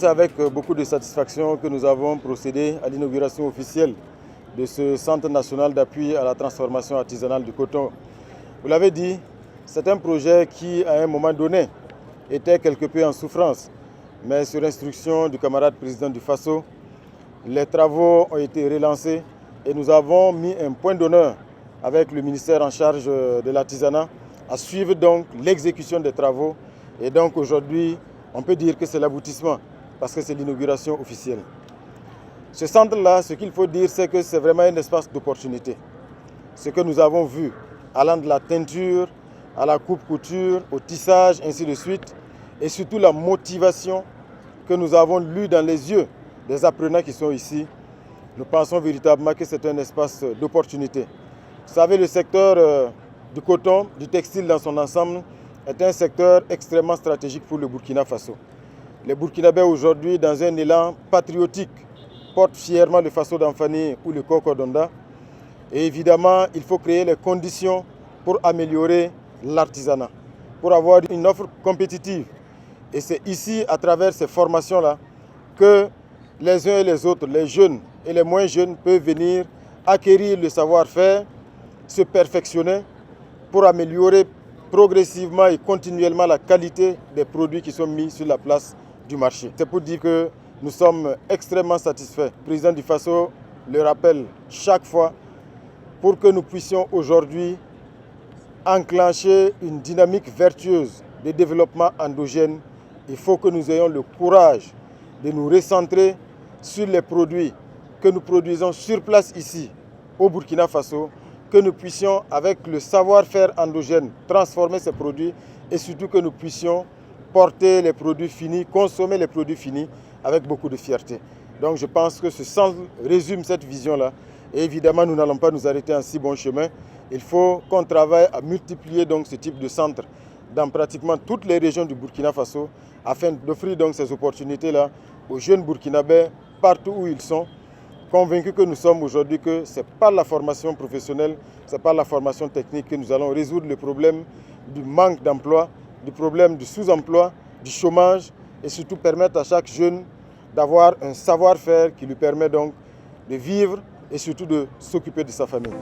c'est avec beaucoup de satisfaction que nous avons procédé à l'inauguration officielle de ce Centre national d'appui à la transformation artisanale du coton. Vous l'avez dit, c'est un projet qui, à un moment donné, était quelque peu en souffrance. Mais sur instruction du camarade président du Faso, les travaux ont été relancés et nous avons mis un point d'honneur avec le ministère en charge de l'artisanat à suivre donc l'exécution des travaux. Et donc aujourd'hui, on peut dire que c'est l'aboutissement parce que c'est l'inauguration officielle. Ce centre-là, ce qu'il faut dire, c'est que c'est vraiment un espace d'opportunité. Ce que nous avons vu, allant de la teinture à la coupe-couture, au tissage, ainsi de suite, et surtout la motivation que nous avons lue dans les yeux des apprenants qui sont ici, nous pensons véritablement que c'est un espace d'opportunité. Vous savez, le secteur du coton, du textile dans son ensemble, est un secteur extrêmement stratégique pour le Burkina Faso. Les Burkinabés aujourd'hui, dans un élan patriotique, portent fièrement le Faso d'Anfani ou le Kokodonda. Et évidemment, il faut créer les conditions pour améliorer l'artisanat, pour avoir une offre compétitive. Et c'est ici, à travers ces formations-là, que les uns et les autres, les jeunes et les moins jeunes, peuvent venir acquérir le savoir-faire, se perfectionner pour améliorer progressivement et continuellement la qualité des produits qui sont mis sur la place du marché. C'est pour dire que nous sommes extrêmement satisfaits. Le président du Faso le rappelle chaque fois pour que nous puissions aujourd'hui enclencher une dynamique vertueuse de développement endogène. Il faut que nous ayons le courage de nous recentrer sur les produits que nous produisons sur place ici au Burkina Faso, que nous puissions avec le savoir-faire endogène transformer ces produits et surtout que nous puissions porter les produits finis, consommer les produits finis avec beaucoup de fierté. Donc je pense que ce centre résume cette vision-là. Et évidemment, nous n'allons pas nous arrêter en si bon chemin. Il faut qu'on travaille à multiplier donc ce type de centre dans pratiquement toutes les régions du Burkina Faso afin d'offrir donc ces opportunités-là aux jeunes Burkinabés partout où ils sont, convaincus que nous sommes aujourd'hui que ce n'est pas la formation professionnelle, ce n'est pas la formation technique que nous allons résoudre le problème du manque d'emploi, du problème du sous-emploi, du chômage et surtout permettre à chaque jeune d'avoir un savoir-faire qui lui permet donc de vivre et surtout de s'occuper de sa famille.